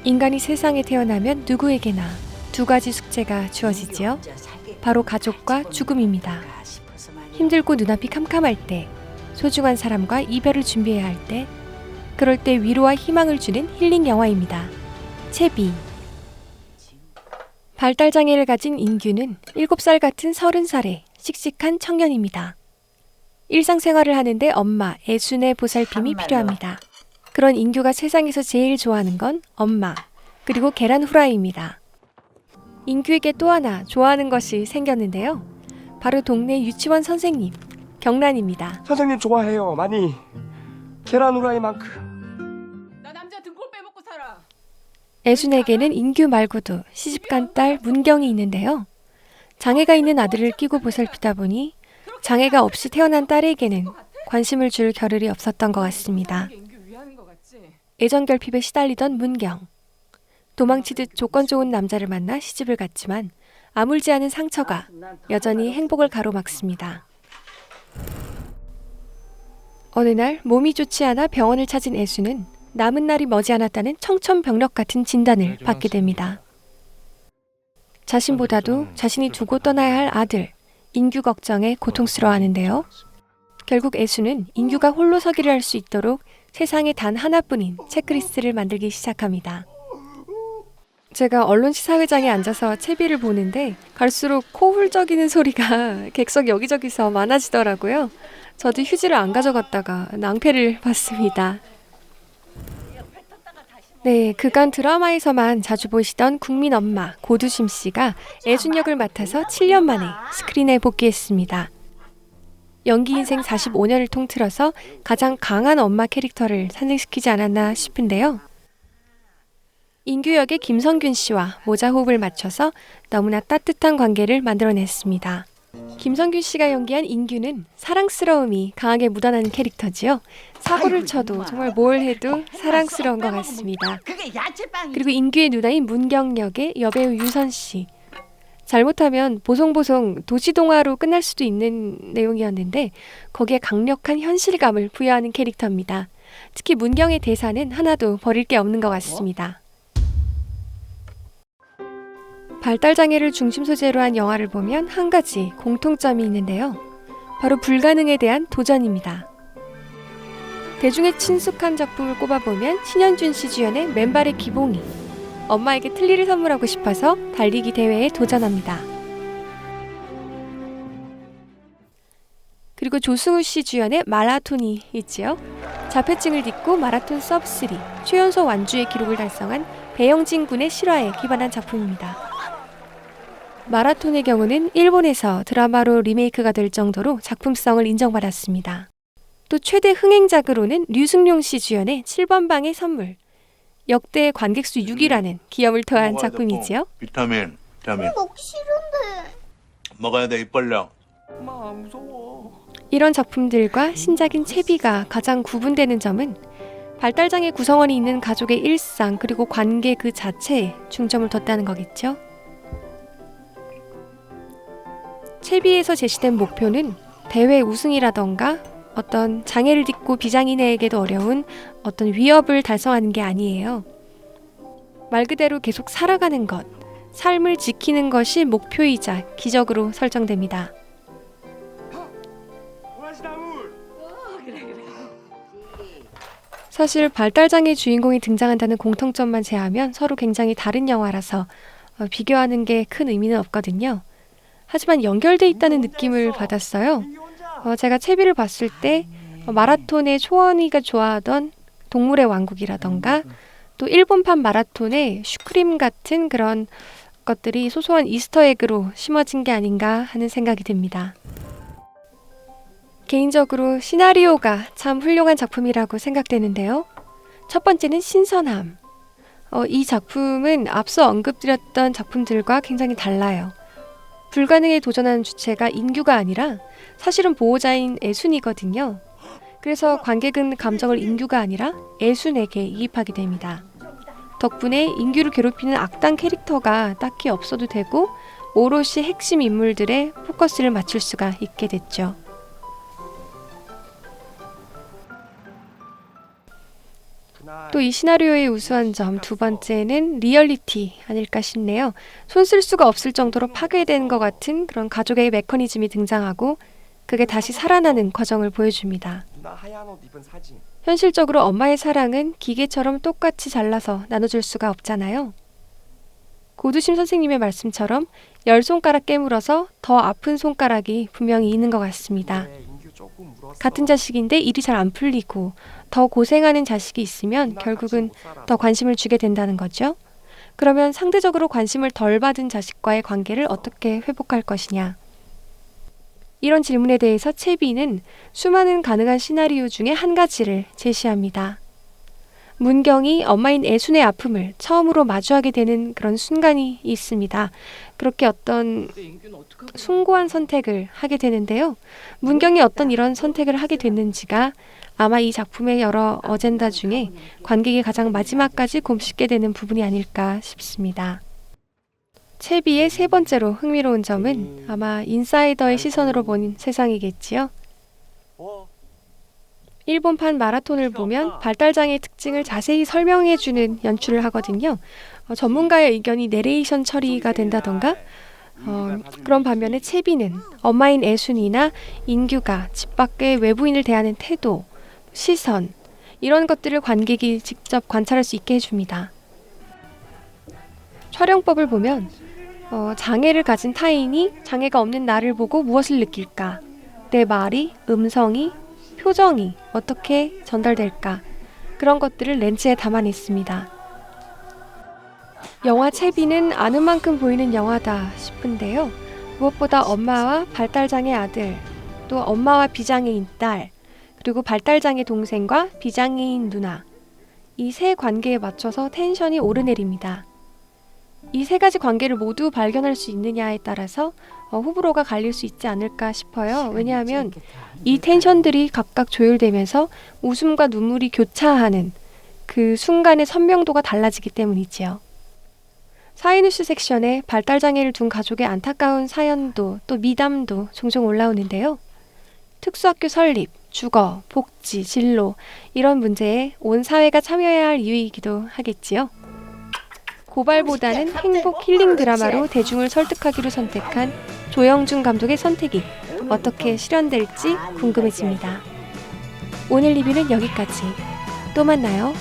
인간이 세상에 태어나면 누구에게나 두 가지 숙제가 주어지지요. 바로 가족과 죽음입니다. 힘들고 눈앞이 캄캄할 때, 소중한 사람과 이별을 준비해야 할 때, 그럴 때 위로와 희망을 주는 힐링 영화입니다. 채비. 발달장애를 가진 인규는 7살 같은 30살의 씩씩한 청년입니다. 일상생활을 하는데 엄마, 애순의 보살핌이 필요합니다. 그런 인규가 세상에서 제일 좋아하는 건 엄마, 그리고 계란 후라이입니다. 인규에게 또 하나 좋아하는 것이 생겼는데요. 바로 동네 유치원 선생님, 경란입니다. 선생님 좋아해요, 많이. 계란 후라이만큼. 나 남자 등골 빼먹고 살아. 애순에게는 인규 말고도 시집간 딸 문경이 있는데요. 장애가 있는 아들을 끼고 보살피다 보니 장애가 없이 태어난 딸에게는 관심을 줄 겨를이 없었던 것 같습니다. 애정 결핍에 시달리던 문경. 도망치듯 조건 좋은 남자를 만나 시집을 갔지만 아물지 않은 상처가 여전히 행복을 가로막습니다. 어느 날 몸이 좋지 않아 병원을 찾은 애수는 남은 날이 머지않았다는 청천벽력 같은 진단을 받게 됩니다. 자신보다도 자신이 두고 떠나야 할 아들, 인규 걱정에 고통스러워하는데요. 결국 애수는 인규가 홀로 서기를 할 수 있도록 세상에 단 하나뿐인 체크리스트를 만들기 시작합니다. 제가 언론 시사회장에 앉아서 채비를 보는데 갈수록 코 훌쩍이는 소리가 객석 여기저기서 많아지더라고요. 저도 휴지를 안 가져갔다가 낭패를 봤습니다. 네, 그간 드라마에서만 자주 보시던 국민 엄마 고두심 씨가 애순 역을 맡아서 7년 만에 스크린에 복귀했습니다. 연기 인생 45년을 통틀어서 가장 강한 엄마 캐릭터를 탄생시키지 않았나 싶은데요. 인규 역의 김성균 씨와 모자호흡을 맞춰서 너무나 따뜻한 관계를 만들어냈습니다. 김성균 씨가 연기한 인규는 사랑스러움이 강하게 묻어나는 캐릭터지요. 사고를 쳐도 정말 뭘 해도 사랑스러운 것 같습니다. 그리고 인규의 누나인 문경 역의 여배우 유선 씨. 잘못하면 보송보송 도시동화로 끝날 수도 있는 내용이었는데 거기에 강력한 현실감을 부여하는 캐릭터입니다. 특히 문경의 대사는 하나도 버릴 게 없는 것 같습니다. 발달장애를 중심 소재로 한 영화를 보면 한 가지 공통점이 있는데요. 바로 불가능에 대한 도전입니다. 대중에 친숙한 작품을 꼽아보면 신현준 씨 주연의 맨발의 기봉이, 엄마에게 틀니를 선물하고 싶어서 달리기 대회에 도전합니다. 그리고 조승우 씨 주연의 마라톤이 있지요. 자폐증을 딛고 마라톤 서브3 최연소 완주의 기록을 달성한 배영진 군의 실화에 기반한 작품입니다. 마라톤의 경우는 일본에서 드라마로 리메이크가 될 정도로 작품성을 인정받았습니다. 또 최대 흥행작으로는 류승룡 씨 주연의 7번 방의 선물, 역대 관객수 6위라는 기염을 토한 작품이지요. 비타민. 먹기 싫은데. 먹어야 돼, 입 벌려. 엄마 무서워. 이런 작품들과 신작인 채비가 가장 구분되는 점은 발달장애 구성원이 있는 가족의 일상 그리고 관계 그 자체에 중점을 뒀다는 거겠죠. 채비에서 제시된 목표는 대회 우승이라던가 어떤 장애를 딛고 비장인에게도 어려운 어떤 위협을 달성하는 게 아니에요. 말 그대로 계속 살아가는 것, 삶을 지키는 것이 목표이자 기적으로 설정됩니다. 사실 발달장애 주인공이 등장한다는 공통점만 제하면 서로 굉장히 다른 영화라서 비교하는 게 큰 의미는 없거든요. 하지만 연결돼 있다는 느낌을 받았어요. 제가 채비를 봤을 때 마라톤의 초원이가 좋아하던 동물의 왕국이라던가 또 일본판 마라톤의 슈크림 같은 그런 것들이 소소한 이스터에그로 심어진 게 아닌가 하는 생각이 듭니다. 개인적으로 시나리오가 참 훌륭한 작품이라고 생각되는데요. 첫 번째는 신선함. 이 작품은 앞서 언급드렸던 작품들과 굉장히 달라요. 불가능에 도전하는 주체가 인규가 아니라 사실은 보호자인 애순이거든요. 그래서 관객은 감정을 인규가 아니라 애순에게 이입하게 됩니다. 덕분에 인규를 괴롭히는 악당 캐릭터가 딱히 없어도 되고 오롯이 핵심 인물들의 포커스를 맞출 수가 있게 됐죠. 또 이 시나리오의 우수한 점 두 번째는 리얼리티 아닐까 싶네요. 손 쓸 수가 없을 정도로 파괴된 것 같은 그런 가족의 메커니즘이 등장하고 그게 다시 살아나는 과정을 보여줍니다. 누나 하얀 옷 입은 사진. 현실적으로 엄마의 사랑은 기계처럼 똑같이 잘라서 나눠줄 수가 없잖아요. 고두심 선생님의 말씀처럼 10손가락 깨물어서 더 아픈 손가락이 분명히 있는 것 같습니다. 네, 인규 조금 물었어. 같은 자식인데 일이 잘 안 풀리고 더 고생하는 자식이 있으면 누나 결국은 같이 못 살아서. 더 관심을 주게 된다는 거죠. 그러면 상대적으로 관심을 덜 받은 자식과의 관계를 어떻게 회복할 것이냐. 이런 질문에 대해서 채비는 수많은 가능한 시나리오 중에 한 가지를 제시합니다. 문경이 엄마인 애순의 아픔을 처음으로 마주하게 되는 그런 순간이 있습니다. 그렇게 어떤 숭고한 선택을 하게 되는데요. 문경이 어떤 이런 선택을 하게 됐는지가 아마 이 작품의 여러 어젠다 중에 관객이 가장 마지막까지 곰씹게 되는 부분이 아닐까 싶습니다. 채비의 세 번째로 흥미로운 점은 아마 인사이더의 시선으로 본 세상이겠지요. 일본판 마라톤을 보면 발달장애 특징을 자세히 설명해주는 연출을 하거든요. 전문가의 의견이 내레이션 처리가 된다던가 그런 반면에 채비는 엄마인 애순이나 인규가 집 밖의 외부인을 대하는 태도, 시선 이런 것들을 관객이 직접 관찰할 수 있게 해줍니다. 촬영법을 보면 장애를 가진 타인이 장애가 없는 나를 보고 무엇을 느낄까? 내 말이, 음성이, 표정이 어떻게 전달될까? 그런 것들을 렌즈에 담아냈습니다. 영화 채비는 아는 만큼 보이는 영화다 싶은데요. 무엇보다 엄마와 발달장애 아들, 또 엄마와 비장애인 딸, 그리고 발달장애 동생과 비장애인 누나 이 세 관계에 맞춰서 텐션이 오르내립니다. 이 세 가지 관계를 모두 발견할 수 있느냐에 따라서 호불호가 갈릴 수 있지 않을까 싶어요. 왜냐하면 이 텐션들이 각각 조율되면서 웃음과 눈물이 교차하는 그 순간의 선명도가 달라지기 때문이지요. 사이뉴스 섹션에 발달장애를 둔 가족의 안타까운 사연도 또 미담도 종종 올라오는데요. 특수학교 설립, 주거, 복지, 진로 이런 문제에 온 사회가 참여해야 할 이유이기도 하겠지요. 고발보다는 행복 힐링 드라마로 대중을 설득하기로 선택한 조영준 감독의 선택이 어떻게 실현될지 궁금해집니다. 오늘 리뷰는 여기까지. 또 만나요.